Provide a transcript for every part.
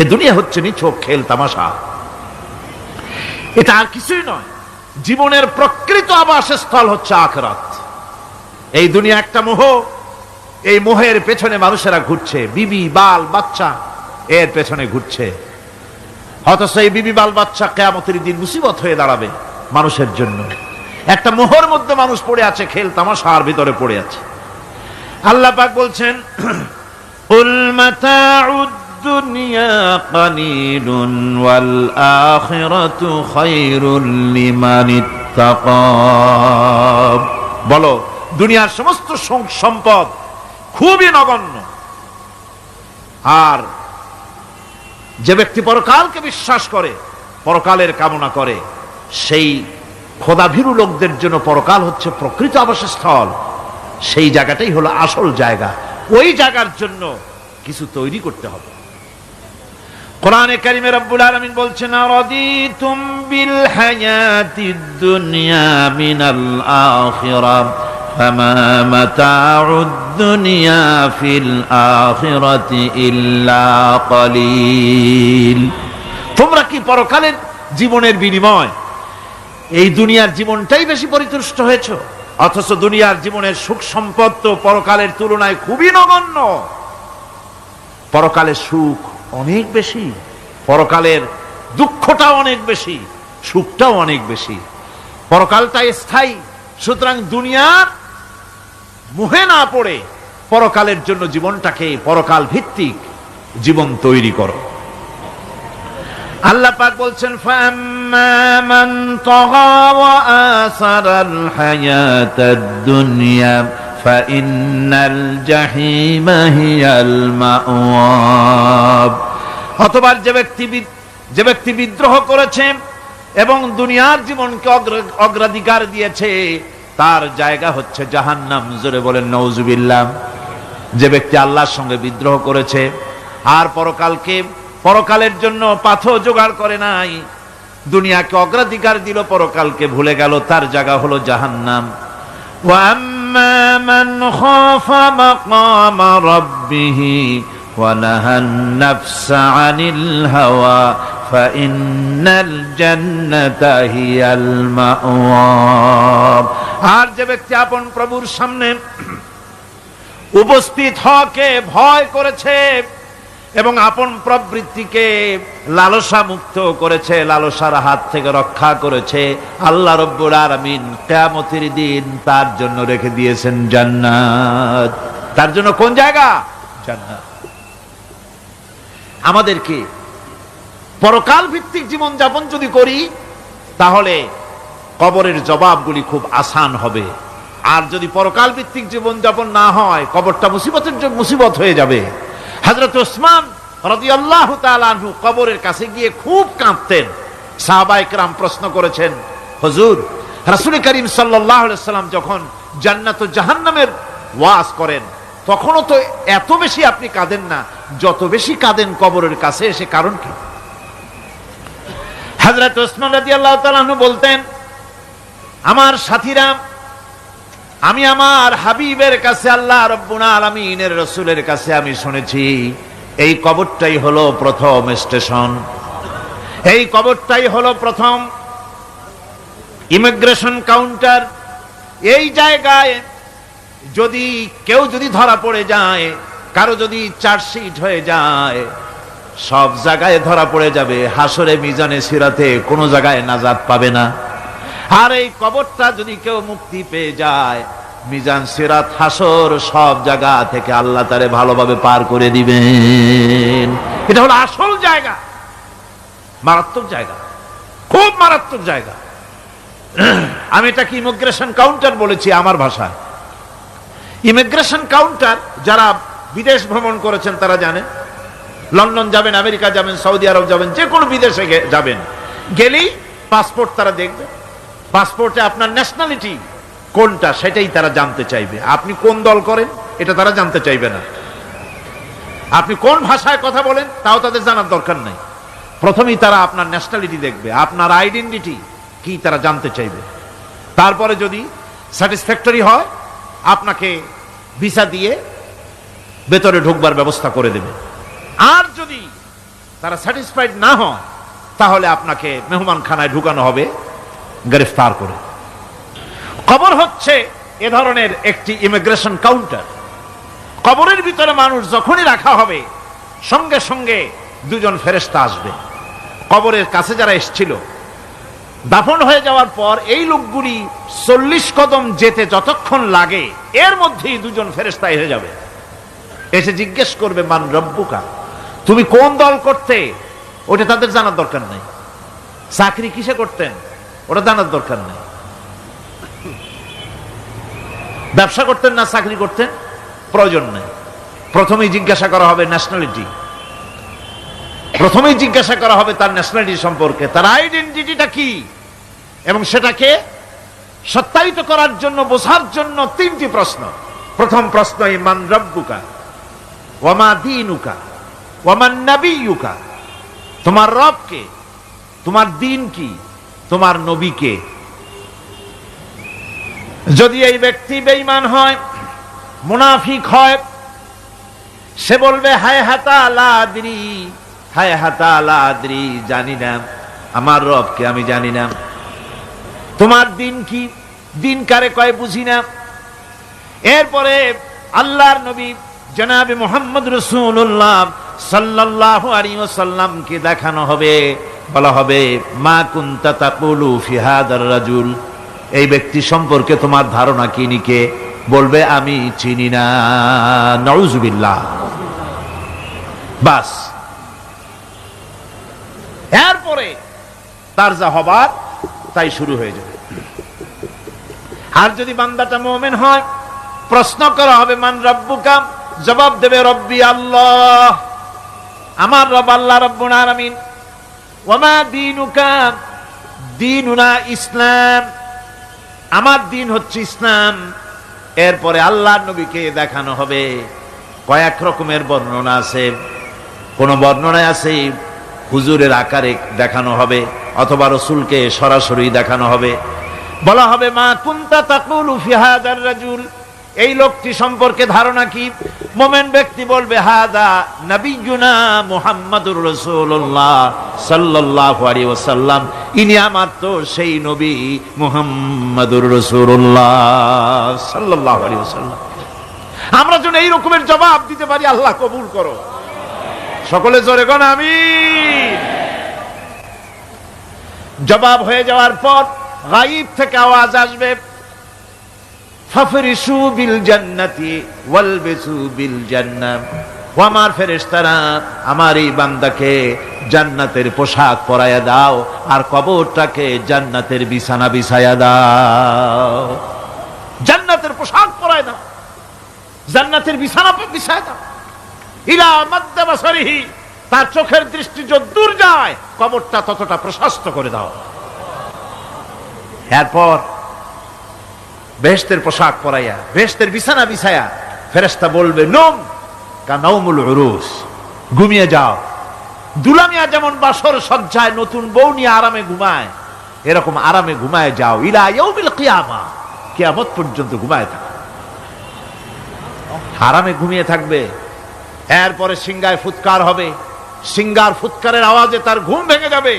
এই দুনিয়া হচ্ছে নিছক খেল তামাশা, এটা আর কিছুই নয়। জীবনের প্রকৃত আবাসস্থল হচ্ছে আখিরাত। এই দুনিয়া একটা মোহ, এই মোহের পেছনে মানুষেরা ঘুরছে, বিবি বাল বাচ্চা এর পেছনে ঘুরছে। অথচ এই বিবি বাল বাচ্চা কিয়ামতের দিন মুসিবত হয়ে দাঁড়াবে মানুষের জন্য। একটা মোহর মধ্যে মানুষ পড়ে আছে, খেল তামাশার ভিতরে পড়ে আছে। আল্লাহ পাক বলছেন, কুল মাতাউদ দুনিয়া কালিলুন ওয়াল আখিরাতু খায়রুল লিমান ইত্তাকা। বলো, দুনিয়ার সমস্ত সম্পদ খুবই নগণ্য, আর যে ব্যক্তি পরকালকে বিশ্বাস করে, পরকালের কামনা করে, সেই খোদাভীরু লোকদের জন্য পরকাল হচ্ছে প্রকৃত আবাসস্থল। সেই জায়গাটাই হলো আসল জায়গা। ওই জায়গার জন্য কিছু তৈরি করতে হবে। কোরআনে কারিমে রব্বুল আলামিন বলছেন, আরাদিতুম বিল হায়াতিদ দুনিয়া মিনাল আখিরাহ ফামা মাতাউদ দুনিয়া ফিল আখিরাতি ইল্লা কালিল। তোমরা কি পরকালের জীবনের বিনিময় এই দুনিয়ার জীবনটাই বেশি পরিতুষ্ট হয়েছে? অথচ দুনিয়ার জীবনের সুখ সম্পদ তো পরকালের তুলনায় খুবই নগণ্য। পরকালের সুখ অনেক বেশি, পরকালের দুঃখটাও অনেক বেশি, সুখটাও অনেক বেশি। পরকালটা স্থায়ী, সুতরাং দুনিয়ার মোহে না পড়ে পরকালের জন্য জীবনটাকে পরকাল ভিত্তিক জীবন তৈরি করো। আল্লাহ পাক বলছেন, ফাম্মা মান তাগা ওয়া আসারাল হায়াতাদ দুনিয়া ফাইন্নাল জাহিমা হিয়াল মাওয়া। অথবা যে ব্যক্তি বিদ্রোহ করেছে এবং দুনিয়ার জীবনকে অগ্রাধিকার দিয়েছে, তার জায়গা হচ্ছে জাহান্নাম। জোরে বলেন নাউজুবিল্লাহ। যে ব্যক্তি আল্লাহর সঙ্গে বিদ্রোহ করেছে আর পরকালের জন্য পাথর জোগাড় করে নাই, দুনিয়াকে অগ্রাধিকার দিল, পরকালকে ভুলে গেল, তার জায়গা হলো জাহান্নাম। ওয়া আম্মা মান খাফা মাকামা রাব্বিহি ওয়া নাহান নাফসা আনিল হাওয়া ফাইন্নাল জান্নাতা হিয়াল মাওয়া। আর যে ব্যক্তি আপন প্রভুর সামনে উপস্থিত হওয়াকে ভয় করেছে এবং আপন প্রবৃত্তিকে লালসা মুক্ত করেছে, লালসার হাত থেকে রক্ষা করেছে, আল্লাহ রব্বুল আলামিন কিয়ামতের দিন তার জন্য রেখে দিয়েছেন জান্নাত। তার জন্য কোন জায়গা? জান্নাত। আমাদেরকে পরকাল ভিত্তিক জীবন যাপন যদি করি, তাহলে কবরের জবাবগুলি খুব আসান হবে। আর যদি পরকাল ভিত্তিক জীবন যাপন না হয়, কবরটা মুসিবত হয়ে যাবে। হযরত ওসমান রাদিয়াল্লাহু তাআলা আনহু কবরের কাছে গিয়ে খুব কাঁদতেন। সাহাবায়ে কেরাম প্রশ্ন করেছেন, হুজুর, রাসূল করিম সাল্লাল্লাহু আলাইহি ওয়াসাল্লাম যখন জান্নাত ও জাহান্নামের ওয়াজ করেন, তখনও তো এত বেশি আপনি কাঁদেন না, যত বেশি কাঁদেন কবরের কাছে এসে, কারণ কি? হযরত ওসমান রাদিয়াল্লাহু তাআলা আনহু বলতেন, আমার সাথীরা, আমি আমার হাবিবের কাছে, আল্লাহ রাব্বুল আলামিনের রাসূলের কাছে আমি শুনেছি, এই কবরটাই হলো প্রথম স্টেশন, এই কবরটাই হলো প্রথম ইমিগ্রেশন কাউন্টার। এই জায়গায় কেউ যদি ধরা পড়ে যায়, কারো যদি চার্জশিট হয়ে যায়, সব জায়গায় ধরা পড়ে যাবে। হাসরে মিজানে সিরাতে কোনো জায়গায় নাজাত পাবে না। আর এই কবরটা যদি কেউ মুক্তি পেয়ে যায়, মিজান সিরাত হাসর সব জায়গা থেকে আল্লাহ তারে ভালোভাবে পার করে দিবেন। এটা হলো আসল জায়গা, মারাত্মক জায়গা, খুব মারাত্মক জায়গা। আমি এটাকে ইমিগ্রেশন কাউন্টার বলেছি আমার ভাষায়। ইমিগ্রেশন কাউন্টার যারা বিদেশ ভ্রমণ করেছেন তারা জানেন। লন্ডন যাবেন, আমেরিকা যাবেন, সৌদি আরব যাবেন, যে কোনো বিদেশে যাবেন, গেলেই পাসপোর্ট তারা দেখবে। পাসপোর্টে আপনার ন্যাশনালিটি কোনটা সেটাই তারা জানতে চাইবে। আপনি কোন দল করেন এটা তারা জানতে চাইবে না। আপনি কোন ভাষায় কথা বলেন তাও তাদের জানার দরকার নাই। প্রথমেই তারা আপনার ন্যাশনালিটি দেখবে, আপনার আইডেন্টিটি কি তারা জানতে চাইবে। তারপরে যদি স্যাটিসফ্যাক্টরি হয়, আপনাকে ভিসা দিয়ে ভেতরে ঢুকবার ব্যবস্থা করে দেবে। আর যদি তারা স্যাটিসফাইড না হয়, তাহলে আপনাকে মেহমানখানায় ঢুকানো হবে গ্রেফতার করে। কবর হচ্ছে এ ধরনের একটি ইমিগ্রেশন কাউন্টার। কবরের ভিতরে মানুষ যখনই রাখা হবে, সঙ্গে সঙ্গে দুজন ফেরেশতা আসবে। কবরের কাছে যারা এসেছিল, দাফন হয়ে যাওয়ার পর এই লোকগুলি 40 কদম যেতে যতক্ষণ লাগে, এর মধ্যেই দুজন ফেরেশতা এসে যাবে। এসে জিজ্ঞেস করবে, মান রব্বুকা, তুমি কোন দল করতে? ওটা তাদের জানার দরকার নেই। চাকরি কিসে করতেন, ওটা জানার দরকার নেই। ব্যবসা করতেন না চাকরি করতেন, প্রয়োজন নেই। প্রথমেই জিজ্ঞাসা করা হবে ন্যাশনালিটি, প্রথমেই জিজ্ঞাসা করা হবে তার ন্যাশনালিটি সম্পর্কে, তার আইডেন্টিটিটা কি, এবং সেটাকে সত্যায়িত করার জন্য, বোঝার জন্য 3টি প্রশ্ন। প্রথম প্রশ্ন, মান রব্বুকা ওয়া মা দীনুকা ওয়া মান নাবিয়্যুকা, তোমার রব কে, তোমার দ্বীন কি, তোমার নবী কে। যদি এই ব্যক্তি বেঈমান হয়, মুনাফিক হয়, সে বলবে হায় হাতা লা আদরি, হায় হাতা লা আদরি, জানি না আমার রবকে, আমি জানি না। তোমার দিন কি, দিন কারে কয় বুঝি না। এরপরে আল্লাহর নবী জনাবে মুহাম্মদ রাসূলুল্লাহ সাল্লাল্লাহু আলাইহি ওয়াসাল্লামকে দেখানো হবে, বলা হবে মা কুনতা তাকুলু ফি হাদার রাজুল, এই ব্যক্তি সম্পর্কে তোমার ধারণা কি নিকে, বলবে আমি চিনি না। নাউযুবিল্লাহ। বাস, এরপরে তার যা হবার তাই শুরু হয়ে যাবে। আর যদি বান্দাটা মুমিন হয়, প্রশ্ন করা হবে মান রব্বুকা, জবাব দেবে রব্বি আল্লাহ, আমার রব আল্লাহ রাব্বুল আলামিন। ওয়া মা দীনুকা, দীনুনা ইসলাম, আমার দিন হচ্ছে ইসলাম। এরপরে আল্লাহর নবীকে দেখানো হবে। কয়েক রকমের বর্ণনা আছে, কোন বর্ণনায় আছে হুজুরের আকারে দেখানো হবে, অথবা রাসূলকে সরাসরি দেখানো হবে। বলা হবে মা কুনতা তাকুলু ফি হাদার রাজুল, এই লোকটি সম্পর্কে ধারণা কি। মুমিন ব্যক্তি বলবে হাদা নবিয়ুনা মুহাম্মাদুর রাসূলুল্লাহ সাল্লাল্লাহু আলাইহি ওয়াসাল্লাম, ইনি আমার তো সেই নবী মুহাম্মাদুর রাসূলুল্লাহ সাল্লাল্লাহু আলাইহি ওয়াসাল্লাম। আমরা যেন এই রকমের জবাব দিতে পারি, আল্লাহ কবুল করো। সকলে জোরে কোন আমিন। জবাব হয়ে যাওয়ার পর গায়ব থেকে আওয়াজ আসবে, ফাফরিশু বিল জান্নাতি ওয়ালবিসু বিল জান্নাহ, ও আমার ফেরেশতারা, আমার এই বান্দাকে জান্নাতের পোশাক পরায়া দাও, আর কবরটাকে জান্নাতের বিছানা বিছায়া দাও। জান্নাতের পোশাক পরায় দাও, জান্নাতের বিছানা বিছায়া দাও। ইলা মাদ্দা বাসারিহি, তার চোখের দৃষ্টি যত দূর যায়, কবরটা ততটা প্রশস্ত করে দাও। এরপর বেহেশতের পোশাক পরাইয়া, বেহেশতের বিছানা বিছায়া ফেরেশতা বলবে নম কানাউমুল উরুস, ঘুমিয়ে যাও। দুলামিয়া যেমন বাসর সজ্জায় নতুন বউ নিয়ে আরামে ঘুমায়, এরকম আরামে ঘুমায় যাও। ইলা ইয়াউমিল কিয়ামা, কিয়ামত পর্যন্ত ঘুমায় থাকো, আরামে ঘুমিয়ে থাকবে। এরপরে সিংগায় ফুৎকার হবে, সিংগার ফুৎকারের আওয়াজে তার ঘুম ভেঙে যাবে।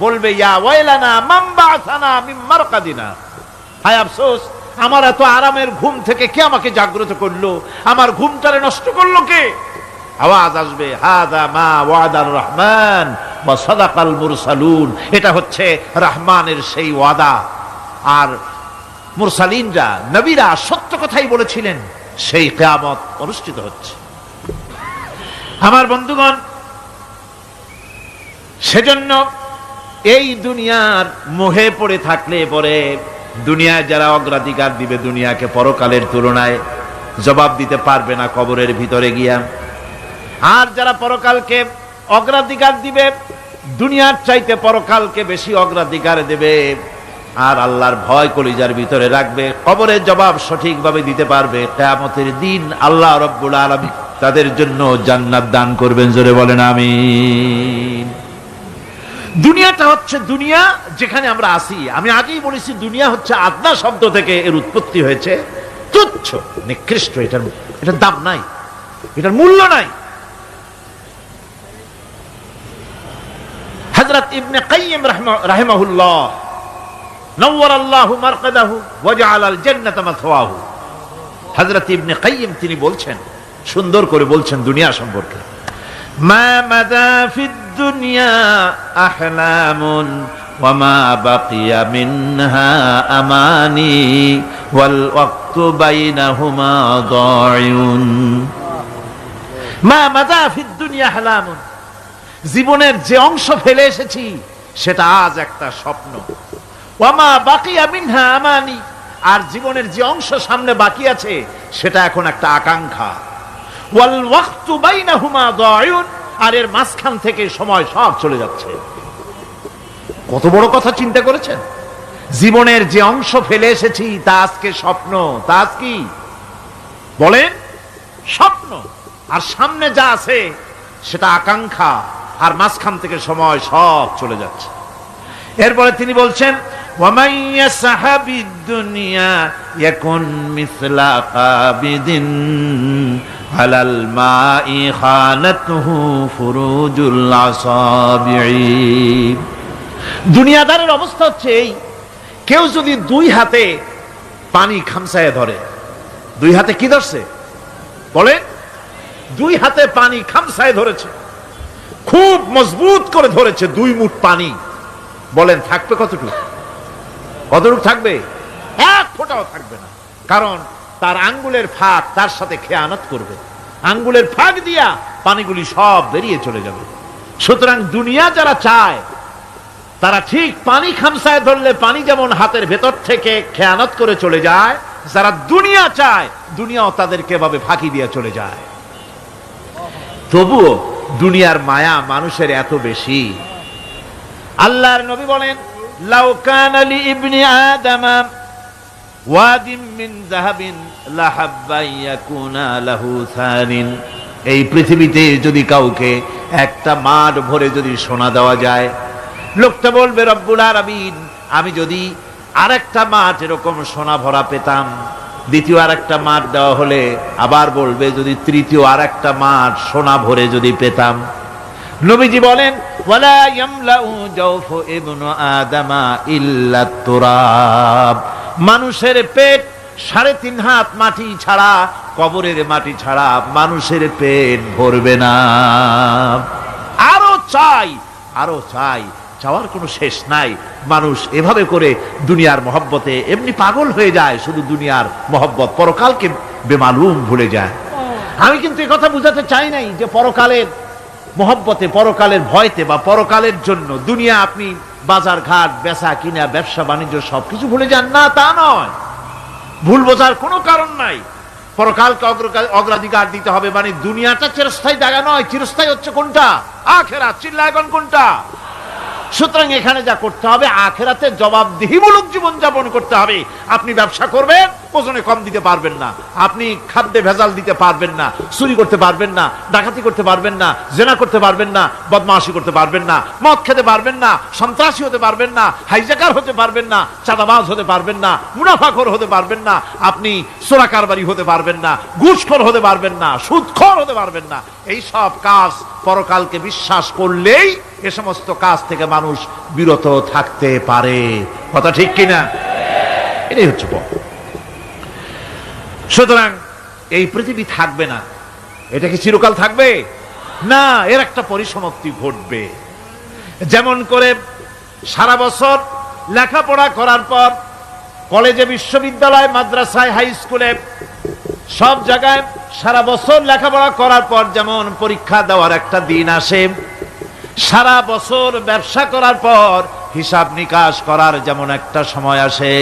বলবে ইয়া ওয়াইলানা মান বা'সানা মিন মারকাদিনা, হায় আফসোস, আমার এত আরামের ঘুম থেকে কে আমাকে জাগ্রত করলো, আমার ঘুমটারে নষ্ট করলো কে। আওয়াজ আসবে হাদা মা ওয়াদার রহমান ওয়া সাদাকাল মুরসালুন, এটা হচ্ছে রহমানের সেই ওয়াদা, আর মুরসালিনরা, নবীরা সত্য কথাই বলেছিলেন, সেই কিয়ামত অনুষ্ঠিত হচ্ছে। আমার বন্ধুগণ, সেজন্য এই দুনিয়ার মোহে পড়ে থাকলে পরে দুনিয়ায় যারা অগ্রাধিকার দিবে দুনিয়াকে পরকালের তুলনায়, জবাব দিতে পারবে না কবরের ভিতরে গিয়া। আর যারা পরকালকে অগ্রাধিকার দিবে, দুনিয়ার চাইতে পরকালকে বেশি অগ্রাধিকার দেবে, আর আল্লাহর ভয় কলিজার ভিতরে রাখবে, কবরের জবাব সঠিকভাবে দিতে পারবে, কিয়ামতের দিন আল্লাহ রাব্বুল আলামিন তাদের জন্য জান্নাত দান করবেন। জোরে বলেন আমিন। দুনিয়াটা হচ্ছে দুনিয়া যেখানে আমরা আসি। আমি আগেই বলেছি, দুনিয়া হচ্ছে আদনা শব্দ থেকে এর উৎপত্তি হয়েছে, তুচ্ছ, নিকৃষ্ট, এটার দাম নাই, এটার মূল্য নাই। হযরত ইবনে কাইয়্যিম রাহিমাহুল্লাহ নওয়ারাল্লাহু মারকাদাহু ওয়া জাআলাল জান্নাতা মাথওয়াহু, হযরত ইবনে কাইয়্যিম তিনি বলছেন, সুন্দর করে বলছেন দুনিয়া সম্পর্কে, মা মাদা ফিদ দুনিয়া আহলামুন ওয়া মা বাকিয়া মিনহা আমানি ওয়াল ওয়াক্তু বাইনাহুমা দায়ুন। মা মাদা ফিদ দুনিয়া আহলামুন, জীবনের যে অংশ ফেলে এসেছি সেটা আজ একটা স্বপ্ন। ওয়া মা বাকিয়া মিনহা আমানি, আর জীবনের যে অংশ সামনে বাকি আছে সেটা এখন একটা আকাঙ্ক্ষা। ওয়াল ওয়াক্তু বাইনাহুমা দায়ুন, আর এর মাঝখান থেকে সময় সব চলে যাচ্ছে। কত বড় কথা চিন্তা করেছেন? জীবনের যে অংশ ফেলে এসেছি তা আজকে স্বপ্ন, তা আজ কি বলেন? স্বপ্ন। আর সামনে যা আছে সেটা আকাঙ্ক্ষা, আর মাঝখান থেকে সময় সব চলে যাচ্ছে। এরপরে তিনি বলছেন, وَمَنْ يَسْعَ بِالدُّنْيَا يَكُنْ مِثْلَ قَابِضٍ عَلَى الْمَاءِ خَانَتْهُ فُرُوجُ الْأَصَابِعِ। দুনিয়াদারের অবস্থা হচ্ছে এই, কেউ যদি দুই হাতে পানি খামসায় ধরে, দুই হাতে কি ধরছে বলে? দুই হাতে পানি খামসায় ধরেছে, খুব মজবুত করে ধরেছে, 2 মুঠ পানি। বলেন থাকবে কতটুকু? কতটুকু থাকবে? 1 ফোঁটাও থাকবে না, কারণ তার আঙ্গুলের ফাঁক তার সাথে খেয়ানত করবে, আঙ্গুলের ফাঁক দিয়া পানিগুলি সব বেরিয়ে চলে যাবে। সুতরাং দুনিয়া যারা চায় তারা ঠিক পানি খামসায় ধরলে পানি যেমন হাতের ভেতর থেকে খেয়ানত করে চলে যায়, যারা দুনিয়া চায় দুনিয়াও তাদেরকে এভাবে ফাঁকি দিয়ে চলে যায়। তবুও দুনিয়ার মায়া মানুষের এত বেশি। আল্লাহর নবী বলেন, লাউ কানা লি ইবনি আদামা ওয়াদিন মিন যাহাবিন লাহাব্বা ইয়াকুনা লাহু সানিন। এই পৃথিবীতে যদি কাউকে একটা মাঠ ভরে যদি সোনা দেওয়া যায়, লোকটা বলবে রব্বুল আলামিন, আমি যদি আরেকটা মাঠ এরকম সোনা ভরা পেতাম। দ্বিতীয় আরেকটা মাঠ দেওয়া হলে আবার বলবে যদি তৃতীয় আরেকটা মাঠ সোনা ভরে যদি পেতাম। নবীজি বলেন, ওয়ালা ইয়ামলাউ জাওফু ইবনু আদামা ইল্লা তুরাব। মানুষের পেট 3.5 হাত মাটি ছাড়া, কবরের মাটি ছাড়া মানুষের পেট ভরবে না। আরো চাই, আরো চাই, চাওয়ার কোনো শেষ নাই। মানুষ এভাবে করে দুনিয়ার মহব্বতে এমনি পাগল হয়ে যায়, শুধু দুনিয়ার মহব্বত, পরকালকে বেমালুম ভুলে যায়। আমি কিন্তু এই কথা বুঝাতে চাই নাই যে পরকালের মহব্বতে, পরকালের ভয়তে বা পরকালের জন্য দুনিয়া আপনি বাজার ঘাট, বেচা কিনা, ব্যবসা বাণিজ্য সবকিছু ভুলে যান, না তা নয়। ভুল বোঝার কোনো কারণ নাই। পরকালকে অগ্রাধিকার দিতে হবে, মানে দুনিয়াটা চিরস্থায়ী জায়গা নয়, চিরস্থায়ী হচ্ছে কোনটা? আখিরাত। চিল্লায় এখন কোনটা? সুতরাং এখানে যা করতে হবে, আখিরাতে জবাবদিহিমূলক জীবন যাপন করতে হবে। আপনি ব্যবসা করবেন, ওজনে কম দিতে পারবেন না, আপনি খাদ্যে ভেজাল দিতে পারবেন না, চুরি করতে পারবেন না, ডাকাতি করতে পারবেন না, জেনা করতে পারবেন না, বদমাশি করতে পারবেন না, মদ খেতে পারবেন না, সন্ত্রাসী হতে পারবেন না, হাইজ্যাকার হতে পারবেন না, চাঁদাবাজ হতে পারবেন না, মুনাফাখোর হতে পারবেন না, আপনি চোরা কারবারি হতে পারবেন না, ঘুষখোর হতে পারবেন না, সুদখোর হতে পারবেন না। এই সব কাজ পরকালকে বিশ্বাস করলেই এ সমস্ত কাজ থেকে মানুষ বিরত থাকতে পারে। কথা ঠিক কিনা? এটাই হচ্ছে পথ। সুতরাং এই পৃথিবী থাকবে না, এটা কি চিরকাল থাকবে না? এর একটা পরিসমাপ্তি ঘটবে। যেমন করে সারা বছর লেখাপড়া করার পর কলেজে, বিশ্ববিদ্যালয়, মাদ্রাসায়, হাই স্কুলে, সব জায়গায় সারা বছর লেখাপড়া করার পর যেমন পরীক্ষা দেওয়ার একটা দিন আসে, সারা বছর ব্যবসা করার পর হিসাব নিকাশ করার যেমন একটা সময় আসে,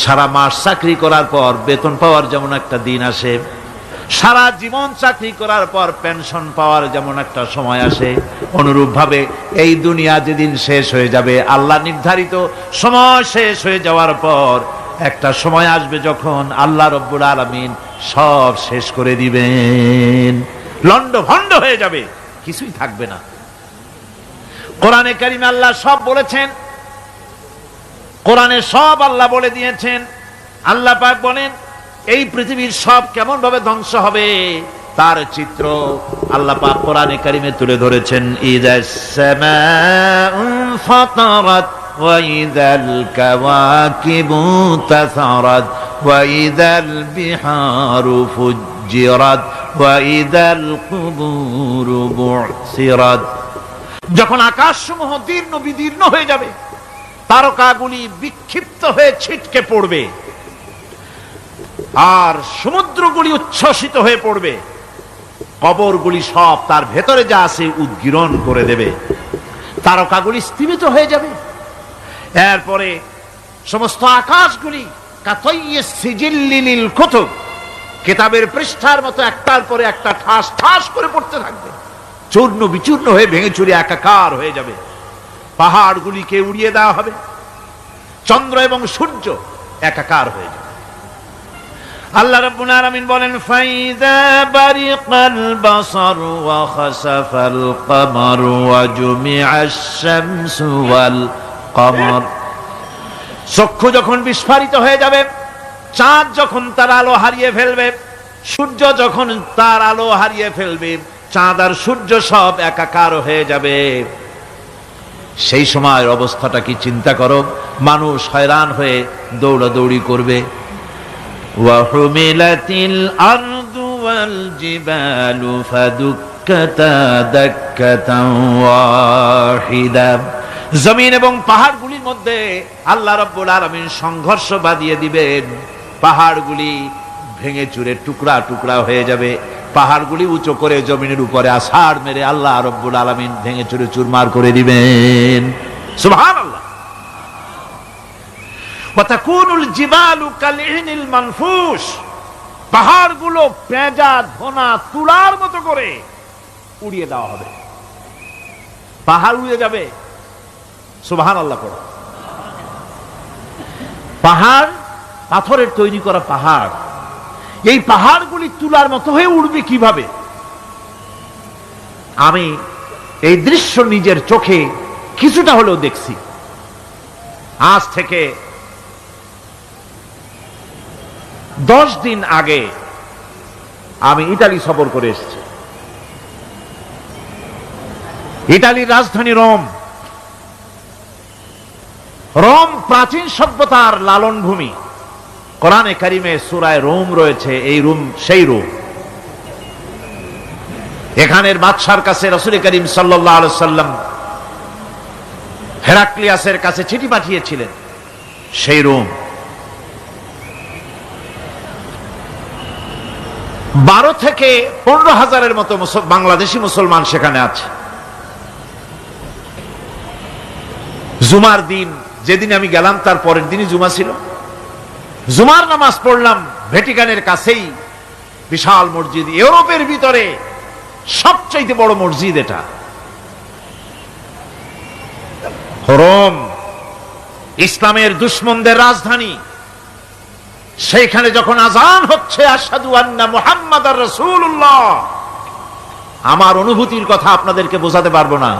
সারা মাস চাকরি করার পর বেতন পাওয়ার যেমন একটা দিন আসে, সারা জীবন চাকরি করার পর পেনশন পাওয়ার যেমন একটা সময় আসে, অনুরূপ ভাবে এই দুনিয়া যেদিন শেষ হয়ে যাবে, আল্লাহ নির্ধারিত সময় শেষ হয়ে যাওয়ার পর একটা সময় আসবে যখন আল্লাহ রব্বুল আলামিন সব শেষ করে দিবেন, লন্ডভন্ড হয়ে যাবে, কিছুই থাকবে না। কোরআনে কারিমে আল্লাহ সব বলেছেন, কোরআনে সব আল্লাহ বলে দিয়েছেন। আল্লাহ পাক বলেন এই পৃথিবীর সব কেমন ভাবে ধ্বংস হবে, তার চিত্র আল্লাহ পাক কোরআনে কারিমে তুলে ধরেছেন। ইযাস সামাউ ফাতারাত ওয়া ইযাল কাওয়াকিবু তাসারাত ওয়া ইযাল বিহারু ফুজ্জিরাত ওয়া ইযাল কুবুরু বু'সিরাত। যখন আকাশসমূহ দীর্ণ বিদীর্ণ হয়ে যাবে, তারকাগুলি বিক্ষিপ্ত হয়ে ছিটকে পড়বে, আর সমুদ্রগুলি উচ্ছ্বসিত হয়ে পড়বে, কবরগুলি সব তার ভেতরে যা আছে উদ্গীরণ করে দেবে, তারকাগুলি স্থিমিত হয়ে যাবে। এরপরে সমস্ত আকাশগুলি কাতাইয়িস সিজিল্লিল কুতুব, কিতাবের পৃষ্ঠার মতো একটার পরে একটা ঠাস ঠাস করে পড়তে থাকবে, চূর্ণ বিচূর্ণ হয়ে ভেঙে চুরে একাকার হয়ে যাবে। পাহাড়গুলিকে উড়িয়ে দেওয়া হবে, চন্দ্র এবং সূর্য একাকার হয়ে যাবে। আল্লাহ রাব্বুল আলামিন বলেন, ফাইযা বারিকাল বাসার ওয়া খাসাফাল কমার ওয়া জুমিআশ শামসু ওয়াল কমর। চক্ষু যখন বিস্ফারিত হয়ে যাবে, চাঁদ যখন তার আলো হারিয়ে ফেলবে, সূর্য যখন তার আলো হারিয়ে ফেলবে, চাঁদ আর সূর্য সব একাকার হয়ে যাবে, সেই সময়ের অবস্থাটা কি চিন্তা করো। মানুষ হয়রান হয়ে দৌড়াদৌড়ি করবে। ওয়াহুমিলাতিল আরদু ওয়াল জিবালু ফাদুক্কাতা দাক্কাতান ওয়াহিদা। জমিন এবং পাহাড়গুলির মধ্যে আল্লাহ রাব্বুল আলামিন সংঘর্ষ বাঁধিয়ে দিবেন, পাহাড়গুলি ভেঙে চুরে টুকরা টুকরা হয়ে যাবে, পাহাড়গুলি উঁচু করে জমিনের উপরে আছাড় মেরে আল্লাহ রাব্বুল আলামিন ভেঙে চুরে চুরমার করে দিবেন। সুবহানাল্লাহ। ওয়া তাকুনুল জিবালু কালইনিল মানফুস, পাহাড়গুলো পেঁজা ধোনা তুলার মতো করে উড়িয়ে দেওয়া হবে, পাহাড় উড়ে যাবে। সুবহানাল্লাহ পড়ো। পাহাড় পাথরের তৈরি করা পাহাড়, এই পাহাড়গুলি তুলার মতো হয়ে উড়বে কিভাবে? আমি এই দৃশ্য নিজের চোখে কিছুটা হলেও দেখছি। আজ থেকে 10 দিন আগে আমি ইতালি সফর করে এসেছি। ইতালির রাজধানী রোম। রোম প্রাচীন সভ্যতার লালন ভূমি। কোরআনে কারিমে সূরা রোম রয়েছে, এই রোম সেই রোম। এখানের বাদশার কাছে রাসূল করিম সাল্লাল্লাহু আলাইহি সাল্লাম হেরাক্লিয়াসের কাছে চিঠি পাঠিয়েছিলেন, সেই রোম। 12 থেকে 15,000-এর মতো বাংলাদেশি মুসলমান সেখানে আছে। জুমার দিন, যেদিন আমি গেলাম তার পরের দিনই জুমা ছিল। জুমার নামাজ পড়লাম ভ্যাটিকানের কাছেই বিশাল মসজিদ, ইউরোপের ভিতরে সবচেয়ে বড় মসজিদ এটা। রোম ইসলামের দুশমনদের রাজধানী। সেইখানে যখন আযান হচ্ছে আশহাদু আন্না মুহাম্মাদার রাসূলুল্লাহ, আমার অনুভূতির কথা আপনাদেরকে বোঝাতে পারবো না,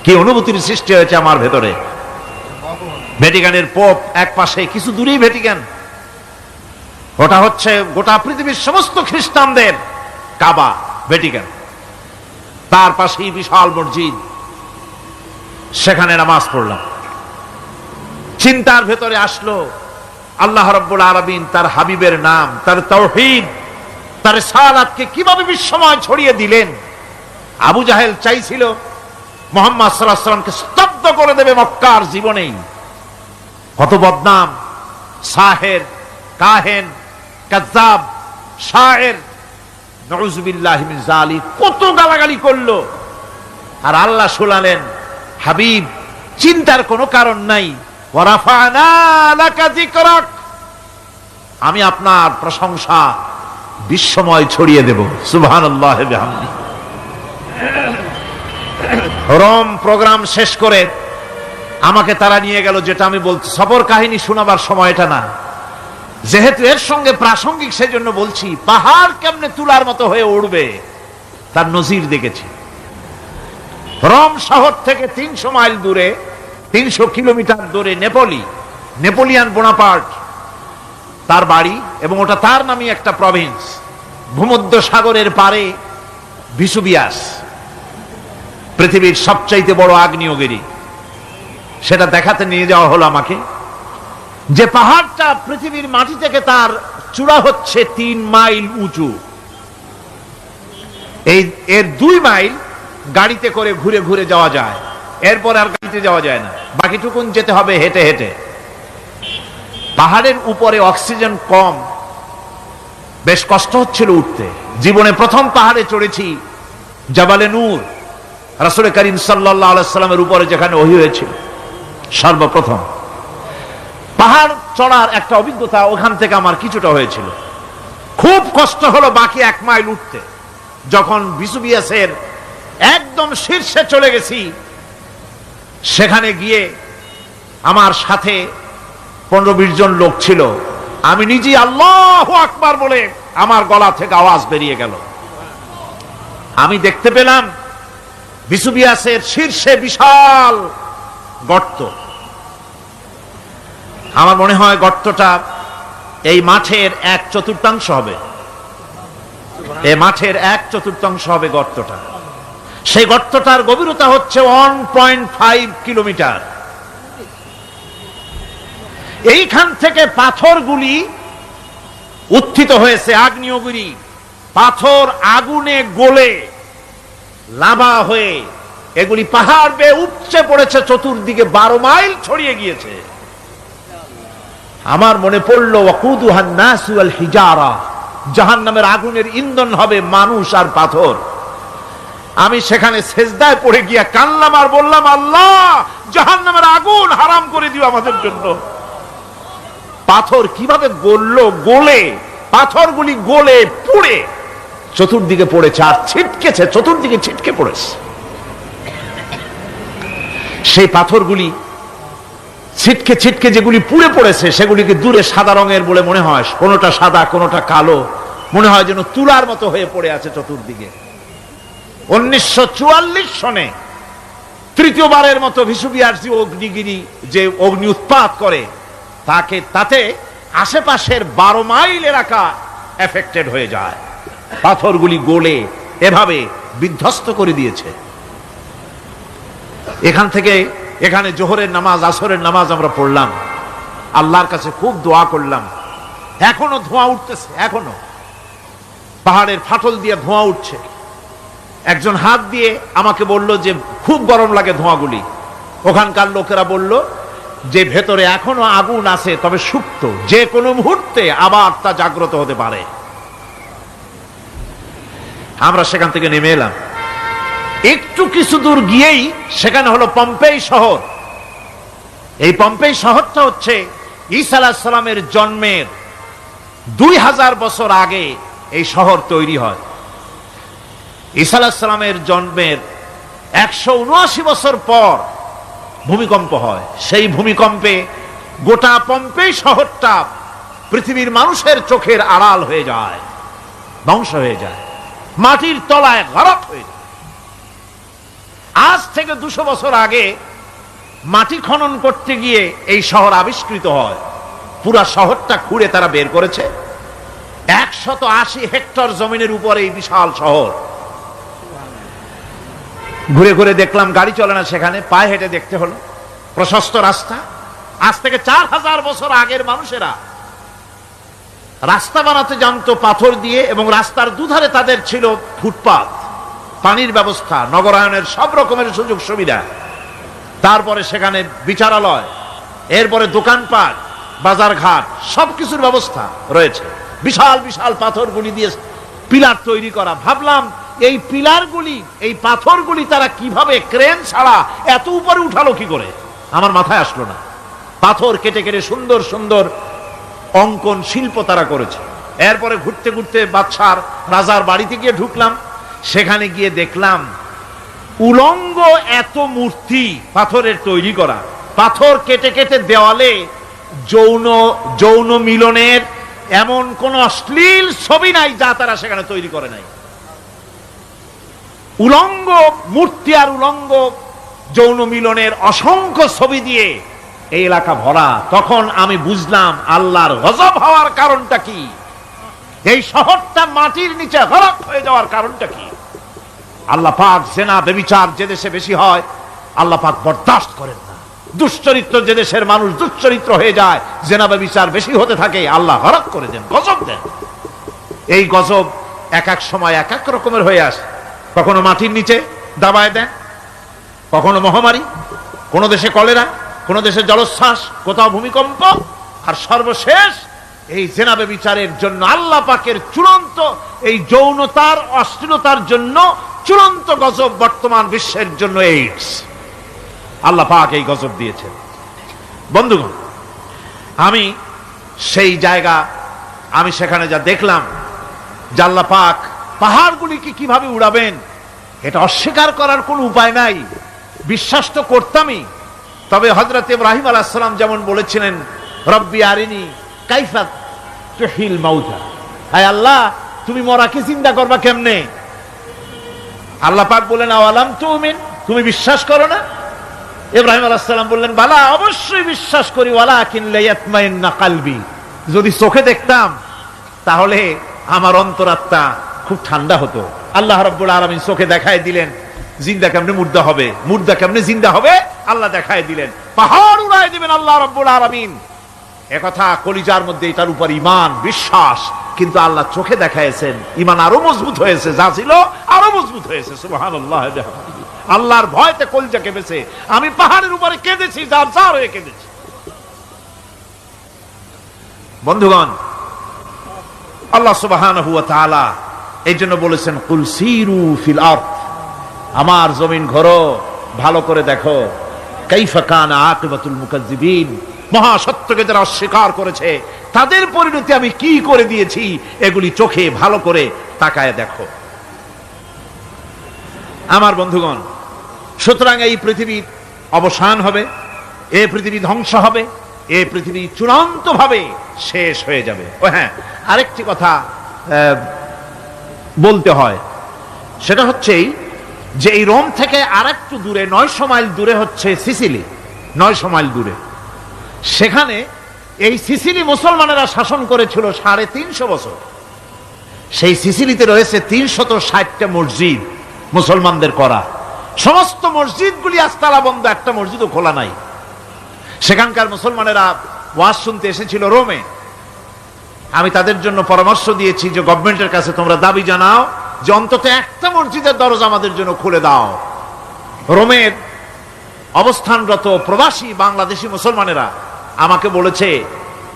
কি অনুভূতির সৃষ্টি হয়েছে আমার ভেতরে। ভ্যাটিকানের পোপ এক পাশে, কিছু দূরেই ভ্যাটিকান, ওটা হচ্ছে গোটা পৃথিবীর সমস্ত খ্রিস্টানদের কাবা, ভ্যাটিকান। তার পাশেই বিশাল মসজিদ, সেখানে নামাজ পড়লাম। চিন্তার ভেতরে আসলো আল্লাহ রাব্বুল আলামিন তার হাবিবের নাম, তার তাওহীদ, তার রিসালাতকে কিভাবে বিশ্বময় ছড়িয়ে দিলেন। আবু জাহেল চাইছিল মুহাম্মদ সাল্লাল্লাহু আলাইহি ওয়াসাল্লামকে স্তব্ধ করে দেবে মক্কার জীবনেই। কত বদনাম, সাহের, কাহেন, কাযযাব, শায়ের, নাউযুবিল্লাহি মিন যালিক, কত গালাগালি করলো। আর আল্লাহ শুনালেন, হাবিব চিন্তার কোনো কারণ নাই, ওয়া রাফা'না লাকা যিকরাক, আমি আপনার প্রশংসা বিশ্বময় ছড়িয়ে দেব। সুবহানাল্লাহি ওয়া বিহামদিহি। রোম প্রোগ্রাম শেষ করে আমাকে তারা নিয়ে গেল, যেটা আমি বলছি সফর কাহিনী শোনাবার সময় এটা না, যেহেতু এর সঙ্গে প্রাসঙ্গিক সেজন্য বলছি। পাহাড় কেমনে তুলার মতো হয়ে উড়বে তার নজির দেখেছি। রোম শহর থেকে 300 মাইল দূরে, 300 কিলোমিটার দূরে নেপোলিয়ান বোনাপার্ট তার বাড়ি, এবং ওটা তার নামে একটা প্রভিন্স। ভূমধ্য সাগরের পারে ভিসুবিয়াস, পৃথিবীর সবচাইতে বড় আগ্নেয়গিরি, সেটা দেখাতে নিয়ে যাওয়া হলো আমাকে। যে পাহাড়টা পৃথিবীর মাটি থেকে তার চূড়া হচ্ছে 3 মাইল উঁচু, এর 2 মাইল গাড়িতে করে ঘুরে ঘুরে যাওয়া যায়, এরপর আর গাড়িতে যাওয়া যায় না, বাকিটুকুন যেতে হবে হেঁটে হেঁটে। পাহাড়ের উপরে অক্সিজেন কম, বেশ কষ্ট হচ্ছিল উঠতে। জীবনে প্রথম পাহাড়ে চড়েছি জাবালে নূর, রাসূল করিম সাল্লাল্লাহু আলাইহি সাল্লামের উপরে যেখানে ওহী হয়েছিল সর্বপ্রথম। পাহাড় চড়ার একটা অভিজ্ঞতা ওখান থেকে আমার কিছুটা হয়েছিল। খুব কষ্ট হলো বাকি 1 মাইল উঠতে। যখন ভিসুবিয়াসের একদম শীর্ষে চলে গেছি, সেখানে গিয়ে আমার সাথে 15-20 জন লোক ছিল। আমি নিজেই আল্লাহু আকবার বলে আমার গলা থেকে আওয়াজ বেরিয়ে গেল। আমি দেখতে পেলাম ভিসুবিয়াসের শীর্ষে বিশাল গর্ত। আমার মনে হয় গর্তটা এই মাঠের 1/4 হবে, এই মাঠের 1/4 হবে গর্তটা। সেই গর্তটার গভীরতা হচ্ছে 1.5 কিলোমিটার। এইখান থেকে পাথরগুলি উত্থিত হয়েছে, আগ্নেয়গিরি পাথর আগুনে গলে লাভা হয়ে এগুলি পাহাড় বেয়ে উপচে পড়েছে, চতুর্দিকে 12 মাইল ছড়িয়ে গিয়েছে। আমার মনে পড়লো ওয়াকুদুহান নাসু ওয়াল হিজারা, জাহান্নামের আগুনের ইন্ধন হবে মানুষ আর পাথর। আমি সেখানে সেজদায় পড়ে গিয়া কান্নাম আর বললাম, আল্লাহ জাহান্নামের আগুন হারাম করে দিও আমাদের জন্য। পাথর কিভাবে গললো, গলে পাথরগুলি গলে পুড়ে চতুর্দিকে পড়েছে আর ছিটকেছে, চতুর্দিকে ছিটকে পড়েছে। সেই পাথরগুলি ছিটকে ছিটকে যেগুলি পুড়ে পড়েছে সেগুলিকে দূরে সাদা রঙের বলে মনে হয়, কোনোটা সাদা কোনোটা কালো, মনে হয় যেন তুলার মতো হয়ে পড়ে আছে চতুর্দিকে। 1944 সনে তৃতীয়বারের মতো ভিসুবিয়াস অগ্নিগিরি যে অগ্নি উৎপাত করে, তাতে আশেপাশের 12 মাইল এলাকা এফেক্টেড হয়ে যায়। পাথরগুলি গলে এভাবে বিধ্বস্ত করে দিয়েছে। এখান থেকে এখানে জোহরের নামাজ, আসরের নামাজ আমরা পড়লাম, আল্লাহর কাছে খুব দোয়া করলাম। এখনো ধোঁয়া উঠতেছে, এখনো পাহাড়ের ফাটল দিয়ে ধোঁয়া উঠছে। একজন হাত দিয়ে আমাকে বলল যে খুব গরম লাগে ধোঁয়াগুলি। ওখানকার লোকেরা বলল যে ভেতরে এখনো আগুন আছে, তবে সুপ্ত, যে কোনো মুহূর্তে আবার তা জাগ্রত হতে পারে। আমরা সেখান থেকে নেমে এলাম। একটু কিছু দূর গিয়েই সেখানে হলো পম্পেই শহর। এই পম্পেই শহরটা হচ্ছে ঈসা আলাইহিস সালামের জন্মের 2000 বছর আগে এই শহর তৈরি হয়। ঈসা আলাইহিস সালামের জন্মের 179 বছর পর ভূমিকম্প হয়। সেই ভূমিকম্পে গোটা পম্পেই শহরটা পৃথিবীর মানুষের চোখের আড়াল হয়ে যায়, ধ্বংস হয়ে যায়, মাটির তলায় গরক হয়ে যায়। আজ থেকে 200 বছর আগে মাটি খনন করতে গিয়ে এই শহর আবিষ্কৃত হয়। পুরা শহরটা খুঁড়ে তারা বের করেছে। 180 হেক্টর জমিনের উপরে এই বিশাল শহর। ঘুরে ঘুরে দেখলাম, গাড়ি চলে না সেখানে, পায়ে হেঁটে দেখতে হলো। প্রশস্ত রাস্তা। আজ থেকে 4000 বছর আগের মানুষেরা রাস্তা বানাতে জানতো পাথর দিয়ে, এবং রাস্তার দুধারে তাদের ছিল ফুটপাত, পানির ব্যবস্থা, নগরায়নের সব রকমের সুযোগ সুবিধা। তারপরে সেখানে বিচারালয়, এরপরে দোকানপাট, বাজারঘাট, সবকিছুর ব্যবস্থা রয়েছে। বিশাল বিশাল পাথরগুলি দিয়ে পিলার তৈরি করা। ভাবলাম এই পিলারগুলি, এই পাথরগুলি তারা কিভাবে ক্রেন ছাড়া এত উপরে উঠালো কি করে, আমার মাথায় আসলো না। পাথর কেটে কেটে সুন্দর সুন্দর অঙ্কন শিল্প তারা করেছে। এরপরে ঘুরতে ঘুরতে বাদশার রাজার বাড়িতে গিয়ে ঢুকলাম। সেখানে গিয়ে দেখলাম উলঙ্গ এত মূর্তি পাথরের তৈরি করা। পাথর কেটে কেটে দেওয়ালে যৌন মিলনের এমন কোন অশ্লীল ছবি নাই যা তারা সেখানে তৈরি করে নাই। উলঙ্গ মূর্তি আর উলঙ্গ যৌন মিলনের অসংখ্য ছবি দিয়ে এই এলাকা ভরা। তখন আমি বুঝলাম আল্লাহর গজব হওয়ার কারণটা কি। এই শহরটা মাটির নিচে হরক হয়ে যাওয়ার কারণটা কি? আল্লাহ পাক জেনা ব্যভিচার যে দেশে বেশি হয় আল্লাহ পাক বরদাস্ত করেন না। দুশ্চরিত্র যে দেশের মানুষ দুশ্চরিত্র হয়ে যায়, জেনা ব্যভিচার বেশি হতে থাকে, আল্লাহ হরক করে দেন, গজব দেন। এই গজব এক এক সময় এক এক রকমের হয়ে আসে। কখনো মাটির নিচে দাবায় দেন, কখনো মহামারী, কোন দেশে কলেরা, কোন দেশে জলোচ্ছ্বাস, কোথাও ভূমিকম্প, আর সর্বশেষ এই জেনা ব্যভিচারের জন্য আল্লাহ পাকের চূড়ান্ত এই যৌনতার অশ্লীলতার জন্য চূড়ান্ত গজব বর্তমান বিশ্বের জন্য এইডস। আল্লাহ পাক এই গজব দিয়েছেন। বন্ধুগণ, আমি সেই জায়গা, আমি সেখানে যা দেখলাম যে আল্লাহ পাক পাহাড়গুলিকে কিভাবে উড়াবেন এটা অস্বীকার করার কোনো উপায় নাই। বিশ্বাস তো করতামই, তবে হযরত ইব্রাহিম আলাইহিস সালাম যেমন বলেছিলেন, রব্বি আরিনি কাইফা তুহিল মাউতা, হায় আল্লাহ তুমি মরাকে জিন্দা করবা কেমনে? আল্লাহ পাক বলেন, আওয়ালাম তুমিন, তুমি বিশ্বাস করো না? ইব্রাহিম আলাইহিস সালাম বললেন, বালা, অবশ্যই বিশ্বাস করি, ওয়ালাকিন লিয়াতমাইন্না কলবি, যদি চোখে দেখতাম তাহলে আমার অন্তরাত্মা খুব ঠান্ডা হতো। আল্লাহ রাব্বুল আলামিন চোখে দেখায় দিলেন জিন্দা কেমনে মুর্দা হবে, মুর্দা কেমনে জিন্দা হবে, আল্লাহ দেখায় দিলেন। পাহাড় উড়ায় দিবেন আল্লাহ রাব্বুল আলামিন। একথা কলিজার মধ্যে এটার উপর ঈমান বিশ্বাস, কিন্তু আল্লাহ চোখে দেখায়ছেন, ঈমান আরো মজবুত হয়েছে, যা ছিল আরো মজবুত হয়েছে। সুবহানাল্লাহ। আল্লাহর ভয়তে কলিজা কেঁপেছে। আমি পাহাড়ের উপরে কেঁদেছি, যার যার হয়ে কেঁদেছি। বন্ধুগণ, আল্লাহ সুবহানাহু ওয়া তাআলা এই জন্য বলেছেন, কুল সিরু ফিল আরদ, আমার জমিন ঘোরো, ভালো করে দেখো, কাইফা কানা আকিবাতুল মুকাজ্জিবিন, মহাসত্যকে যারা অস্বীকার করেছে তাদের পরিণতি আমি কি করে দিয়েছি, এগুলি চোখে ভালো করে তাকায় দেখো। আমার বন্ধুগণ, সুতরাং এই পৃথিবীর অবসান হবে, এই পৃথিবী ধ্বংস হবে, এই পৃথিবী চূড়ান্ত ভাবে শেষ হয়ে যাবে। ও হ্যাঁ, আরেকটি কথা বলতে হয়, সেটা হচ্ছে যে এই রোম থেকে আর একটু দূরে 900 মাইল দূরে হচ্ছে সিসিলি। 900 মাইল দূরে, সেখানে এই সিসিলি মুসলমানেরা শাসন করেছিল 350 বছর। সেই সিসিলিতে রয়েছে 360টা মসজিদ মুসলমানদের করা। সমস্ত মসজিদগুলি আজ তালা বন্ধ, একটা মসজিদও খোলা নাই। সেখানকার মুসলমানেরা ওয়াজ শুনতে এসেছিল রোমে। আমি তাদের জন্য পরামর্শ দিয়েছি যে গভর্নমেন্টের কাছে তোমরা দাবি জানাও যে অন্তত একটা মসজিদের দরজা আমাদের জন্য খুলে দাও। রোমের অবস্থানরত প্রবাসী বাংলাদেশি মুসলমানেরা আমাকে বলেছে,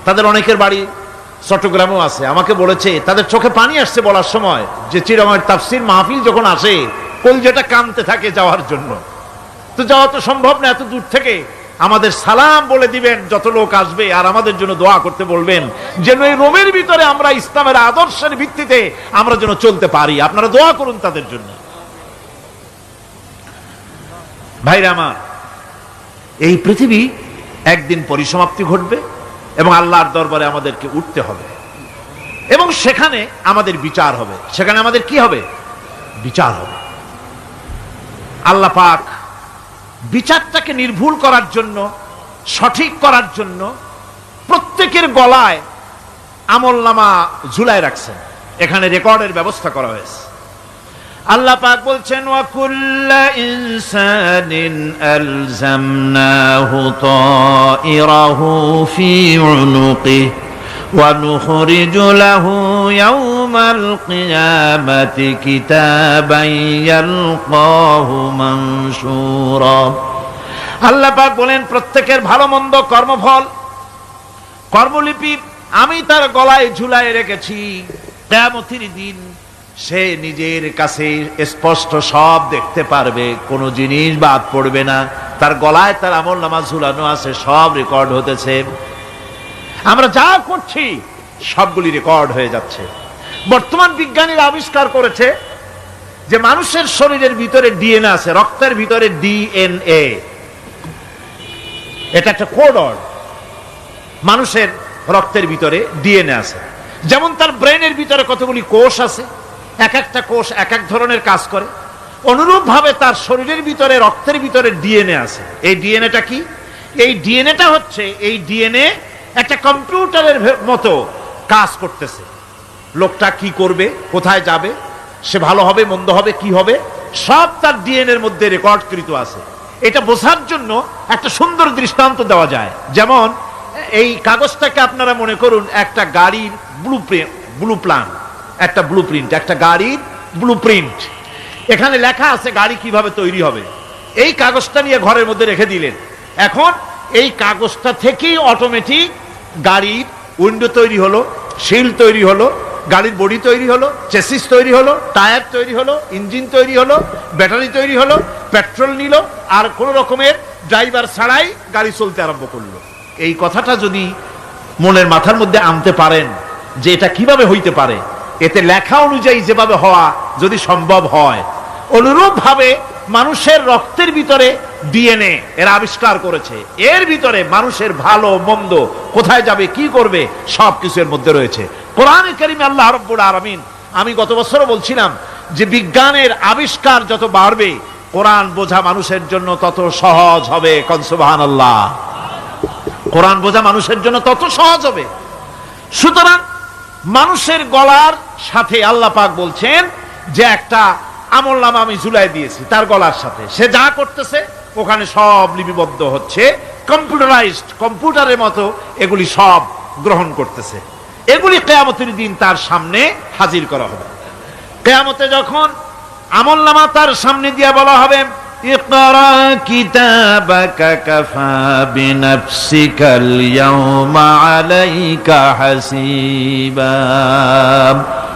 তাদের অনেকের বাড়ি চট্টগ্রামেও আছে, আমাকে বলেছে তাদের চোখে পানি আসছে বলার সময় যে চিরময়ের তাফসীর মাহফিল যখন আসে কলজেটা কাঁদতে থাকে যাওয়ার জন্য। তো যাওয়া তো সম্ভব না এত দূর থেকে, আমাদের সালাম বলে দিবেন যত লোক আসবে, আর আমাদের জন্য দোয়া করতে বলবেন যেন এই রোমের ভিতরে আমরা ইসলামের আদর্শের ভিত্তিতে আমরা যেন চলতে পারি। আপনারা দোয়া করুন তাদের জন্য। ভাইরা আমার, এই পৃথিবী একদিন পরিসমাপ্তি ঘটবে এবং আল্লাহর দরবারে আমাদেরকে উঠতে হবে এবং সেখানে আমাদের বিচার হবে। সেখানে আমাদের কি হবে? বিচার হবে। আল্লাহ পাক বিচারটাকে নির্ভুল করার জন্য, সঠিক করার জন্য প্রত্যেকের গলায় আমলনামা ঝুলায় রাখছেন। এখানে রেকর্ডের ব্যবস্থা করা হয়েছে। আল্লাহ পাক বলছেন, ওয়া কুল্লা ইনসানিন আলজামনাহু তাইরাহু ফি উনুকিহি ওয়া নুখরিজু লাহু ইয়াওমাল কিয়ামাতি কিতাবান ইয়ালকাহু মানশুরা। আল্লাহ পাক বলেন, প্রত্যেকের ভালো মন্দ কর্মফল, কর্মলিপি আমি তার গলায় ঝুলায় রেখেছি। কিয়ামতের দিন সে নিজের কাছে স্পষ্ট সব দেখতে পারবে, কোনো জিনিস বাদ পড়বে না। তার গলায় তার আমলনামা ঝুলানো আছে, সব রেকর্ড হতেছে। আমরা যা করছি সবগুলি রেকর্ড হয়ে যাচ্ছে। বর্তমান বিজ্ঞানীরা আবিষ্কার করেছে যে মানুষের শরীরের ভিতরে ডিএনএ আছে, রক্তের ভিতরে ডিএনএ, এটা একটা কোড। মানুষের রক্তের ভিতরে ডিএনএ আছে। যেমন তার ব্রেনের ভিতরে কতগুলি কোষ আছে, এক একটা কোষ এক এক ধরনের কাজ করে, অনুরূপ ভাবে তার শরীরের ভিতরে রক্তের ভিতরে ডিএনএ আছে। এই ডিএনএটা কি? এই ডিএনএটা হচ্ছে, এই ডিএনএ একটা কম্পিউটারের মতো কাজ করতেছে। লোকটা কি করবে, কোথায় যাবে, সে ভালো হবে মন্দ হবে কি হবে, সব তার ডিএনএর মধ্যে রেকর্ডকৃত আছে। এটা বোঝার জন্য একটা সুন্দর দৃষ্টান্ত দেওয়া যায়। যেমন এই কাগজটাকে আপনারা মনে করুন একটা গাড়ির একটা ব্লুপ্রিন্ট, একটা গাড়ির ব্লুপ্রিন্ট। এখানে লেখা আছে গাড়ি কিভাবে তৈরি হবে। এই কাগজটা নিয়ে ঘরের মধ্যে রেখে দিলেন। এখন এই কাগজটা থেকেই অটোমেটিক গাড়ির উইন্ডো তৈরি হলো, শিল তৈরি হলো, গাড়ির বডি তৈরি হলো, চেসিস তৈরি হলো, টায়ার তৈরি হলো, ইঞ্জিন তৈরি হলো, ব্যাটারি তৈরি হলো, পেট্রোল নিল, আর কোন রকমের ড্রাইভার ছাড়াই গাড়ি চলতে আরম্ভ করলো। এই কথাটা যদি মনের মাথার মধ্যে আনতে পারেন যে এটা কিভাবে হইতে পারে, এতে লেখা অনুযায়ী যেভাবে হওয়া যদি সম্ভব হয়, অনুরূপ ভাবে মানুষের রক্তের ভিতরে ডিএনএ এর আবিষ্কার করেছে। এর ভিতরে মানুষের ভালো মন্দ, কোথায় যাবে কি করবে, সবকিছু এর মধ্যে রয়েছে। কোরআনে কারীমে আল্লাহ রাব্বুল আলামিন, আমি গত বছরও বলছিলাম যে বিজ্ঞানের আবিষ্কার যত বাড়বে কোরআন বোঝা মানুষের জন্য তত সহজ হবে। কোন সুবহানাল্লাহ। কোরআন বোঝা মানুষের জন্য তত সহজ হবে। সুতরাং মানুষের গলার সাথে আল্লাহ পাক বলছেন যে একটা আমলনামা আমি ঝুলাই দিয়েছি তার গলার সাথে, সে যা করতেছে ওখানে সব লিপিবদ্ধ হচ্ছে, কম্পিউটারাইজড, কম্পিউটারের মতো এগুলি সব গ্রহণ করতেছে। এগুলি কিয়ামতের দিন তার সামনে হাজির করা হবে। কিয়ামতে যখন আমলনামা তার সামনে দিয়ে বলা হবে, ইকরা কিতাবাকা কাফা বিনাফসিকাল ইয়াওমা আলাইকা হাসিবা,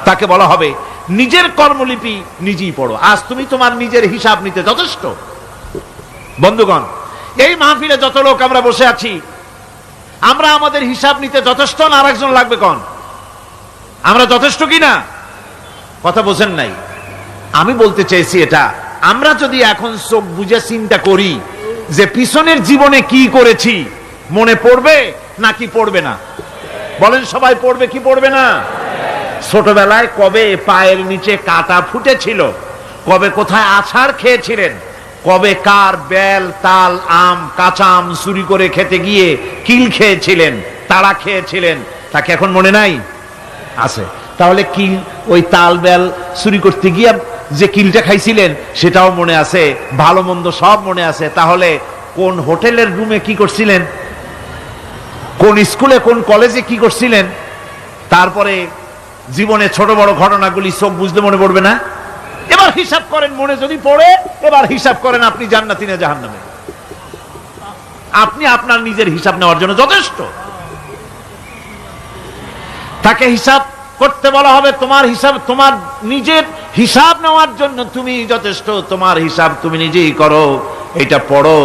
তাকে বলা হবে নিজের কর্মলিপি নিজেই পড়ো, আজ তুমি তোমার নিজের হিসাব নিতে যথেষ্ট। বন্ধুগণ, এই মাহফিলে যত লোক আমরা বসে আছি, আমরা আমাদের হিসাব নিতে যথেষ্ট না আরেকজন লাগবে? কোন আমরা যথেষ্ট কিনা? কথা বোঝেন নাই। আমি বলতে চাইছি এটা, আমরা যদি এখন চোখ বুঝে চিন্তা করি যে পিছনের জীবনে কি করেছি, মনে পড়বে নাকি পড়বে না? বলেন সবাই, পড়বে কি পড়বে না? ছোটবেলায় কবে পায়ের নিচে কাটা ফুটেছিল, কবে কোথায় আছাড় খেয়েছিলেন, কবে কার বেল তাল আম কাঁচা আম চুরি করে খেতে গিয়ে কিল খেয়েছিলেন, তাড়া খেয়েছিলেন, তাকে এখন মনে নাই? আছে। তাহলে কিল, ওই তাল বেল চুরি করতে গিয়ে যে কিলটা খাইছিলেন সেটাও মনে আছে, ভালো মন্দ সব মনে আছে। তাহলে কোন হোটেলের রুমে কি করছিলেন, কোন স্কুলে কোন কলেজে কি করছিলেন, তারপরে জীবনে ছোট বড় ঘটনাগুলি চোখ বুঝলে মনে পড়বে না? এবার হিসাব করেন, মনে যদি পড়ে এবার হিসাব করেন আপনি জান্নাতি না জাহান্নামে। আপনি আপনার নিজের হিসাব নেওয়ার জন্য যথেষ্ট। তাকে হিসাব করতে বলা হবে, তোমার হিসাব, তোমার নিজের হিসাব নেওয়ার জন্য তুমি যথেষ্ট, তোমার হিসাব তুমি নিজেই করো, এটা পড়ো।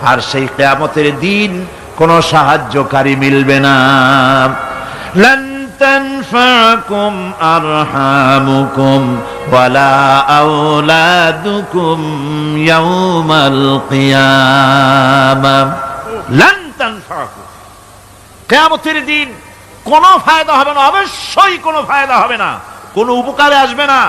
আর সেই কিয়ামতের দিন কোনো সাহায্যকারী মিলবে না। লান তানফাকুম আরহামুকুম ওয়ালা আওলাদুকুম ইয়াউমাল কিয়ামা। লান তানফাকুম, কিয়ামতের দিন কোনো ফায়দা হবে না, অবশ্যই কোনো ফায়দা হবে না, কোনো উপকারে আসবে না।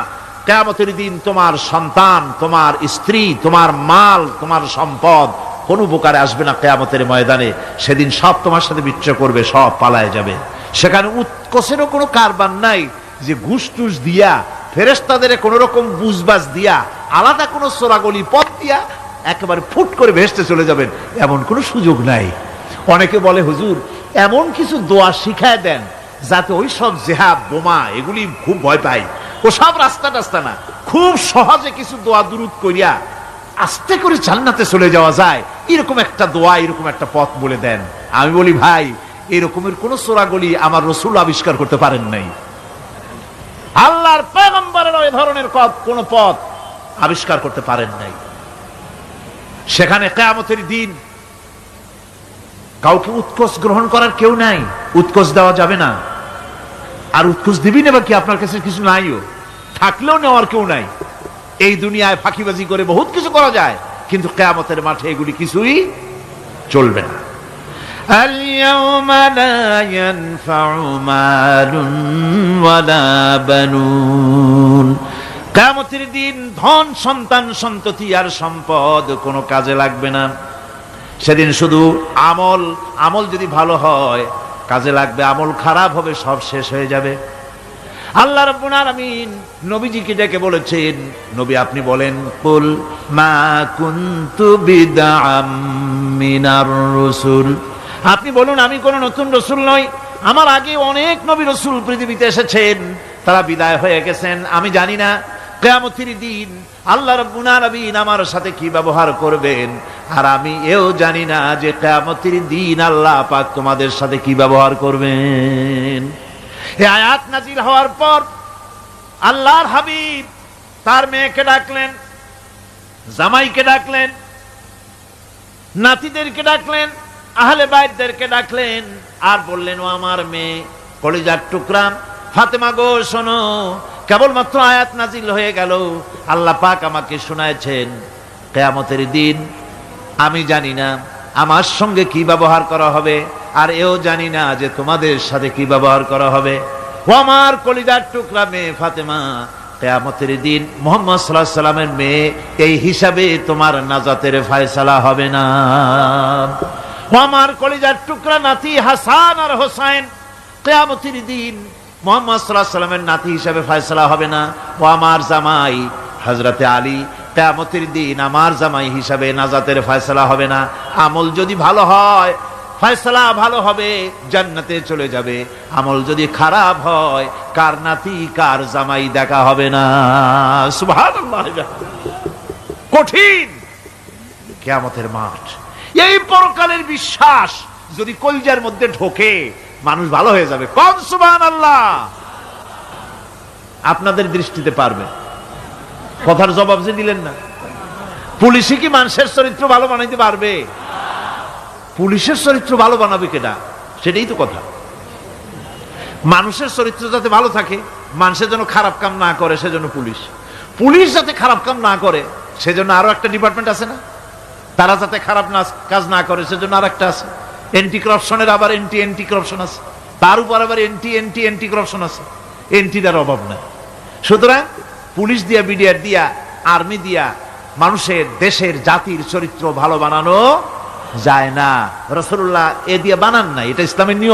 কিয়ামতের দিন তোমার সন্তান, তোমার স্ত্রী, তোমার মাল, তোমার সম্পদ কোন উপকারে আসবে না। কিয়ামতের ময়দানে সেদিন সব তোমার সাথে বিচ্ছেদ করবে, সব পালায় যাবে। সেখানে উৎকোষেরও কোনো কারবার নাই যে ঘুষ টুস দিয়া, ফেরেশতাদের কোন রকম বুঝবাজ দিয়া, আলাদা কোনো চোরাগলি পথ দিয়া একেবারে ফুট করে ভেসতে চলে যাবেন, এমন কোনো সুযোগ নাই। অনেকে বলে, হুজুর এমন কিছু দোয়া শিখায় দেন যাতে ওই সব জেহাদ বোমা এগুলি খুব ভয় পাই, ও সব রাস্তা টাস্তা না, খুব সহজে কিছু দোয়া দুরূদ করিয়া আস্তে করে জান্নাতে চলে যাওয়া যায়, এরকম একটা দোয়া, এরকম একটা পথ বলে দেন। আমি বলি, ভাই এরকমের কোন চোরাগলি আমার রাসূল আবিষ্কার করতে পারেন নাই, আল্লাহর পয়গম্বরের ওই ধরনের কোন পথ আবিষ্কার করতে পারেন নাই। সেখানে কিয়ামতের দিন কাউকে উৎকোষ গ্রহণ করার কেউ নাই, উৎকোষ দেওয়া যাবে না। আর উৎকোষ দিবি না কি, আপনার কাছে কিছু নাইও, থাকলেও নেওয়ার কেউ নাই। এই দুনিয়ায় ফাঁকিবাজি করে বহুত কিছু করা যায়, কিন্তু কিয়ামতের মাঠে এগুলি কিছুই চলবে না। আল-ইয়াওমা লা ইয়ানফা'ু মালুন ওয়ালা বানুন, কিয়ামতের দিন ধন সন্তান সন্ততি আর সম্পদ কোনো কাজে লাগবে না। সেদিন শুধু আমল, আমল যদি ভালো হয় কাজে লাগবে, আমল খারাপ হবে সব শেষ হয়ে যাবে। আল্লাহ রাব্বুল আলামিন নবীজিকে ডেকে বলেছেন, নবী আপনি বলেন, কুল মা কুনতু বিদআম মিনার রাসূল, আপনি বলুন আমি কোন নতুন রাসূল নই, আমার আগে অনেক নবী রাসূল পৃথিবীতে এসেছেন, তারা বিদায় হয়ে গেছেন, আমি জানি না কিয়ামতের দিন আল্লাহ রাব্বুল আলামিন আমার সাথে কি ব্যবহার করবেন, আর আমি এও জানি না যে কিয়ামতের দিন আল্লাহ পাক তোমাদের সাথে কি ব্যবহার করবেন। এই আয়াত নাজিল হওয়ার পর আল্লাহর হাবিব তার মেয়েকে ডাকলেন, জামাইকে ডাকলেন, নাতিদেরকে ডাকলেন, আহলে বাইতদেরকে ডাকলেন, আর বললেন, ও আমার মেয়ে কলিজার টুকরা ফাতেমা গো শোনো, কেবলমাত্র আয়াত নাজিল হয়ে গেল, আল্লাহ পাক আমাকে শোনায়ছেন কিয়ামতের দিন আমি জানি না আমার সঙ্গে কি ব্যবহার করা হবে, আর এও জানি না যে তোমাদের সাথে কি ব্যবহার করা হবে। ও আমার কলিজার টুকরা মেয়ে ফাতেমা, কিয়ামতের দিন মুহাম্মদ সাল্লাল্লাহু আলাইহি সাল্লামের মেয়ে এই হিসাবে তোমার নাজাতের ফয়সালা হবে না। ও আমার কলিজার টুকরা নাতি হাসান আর হোসেন, কিয়ামতের দিন মুহাম্মদ সাল্লাল্লাহু আলাইহি সাল্লামের নাতি হিসাবে ফয়সালা হবে না। ও আমার জামাই হযরতে আলী, কিয়ামতের দিন আমার জামাই হিসাবে নাজাতের ফয়সালা হবে না। আমল যদি ভালো হয় ফয়সালা ভালো হবে, জান্নাতে চলে যাবে, আমল যদি খারাপ হয় কার নাতি কার জামাই দেখা হবে না। সুবহানাল্লাহ, কঠিন কিয়ামতের মাঠ। এই পরকালের বিশ্বাস যদি কলিজার মধ্যে ঢোকে মানুষ ভালো হয়ে যাবে। কোন সুবহানাল্লাহ। আপনাদের দৃষ্টিতে পারবে, কথার জবাব যে দিলেন না। পুলিশে কি মানুষের চরিত্র ভালো বানাইতে পারবে? পুলিশের চরিত্র ভালো বানাবে কেডা? সেটাই তো কথা। মানুষের চরিত্র যাতে ভালো থাকে, মানুষের জন্য খারাপ কাম না করে, সেজন্য পুলিশ। পুলিশ যাতে খারাপ কাম না করে সেজন্য আরো একটা ডিপার্টমেন্ট আছে না? তারা যাতে খারাপ কাজ না করে সেজন্য আর একটা আছে। এন্টি করাপশনের আবার এন্টি করাপশন আছে, তার উপর আবার এন্টি করাপশন আছে। এন্টিটার অভাব নাই। সুতরাং পুলিশ দিয়া, বিডিআর দিয়া, আর্মি দিয়া মানুষের, দেশের, জাতির চরিত্র ভালো বানানো যায় না। রাসূলুল্লাহ এ দিয়ে বানান না, এটা ইসলামের নিয়ম।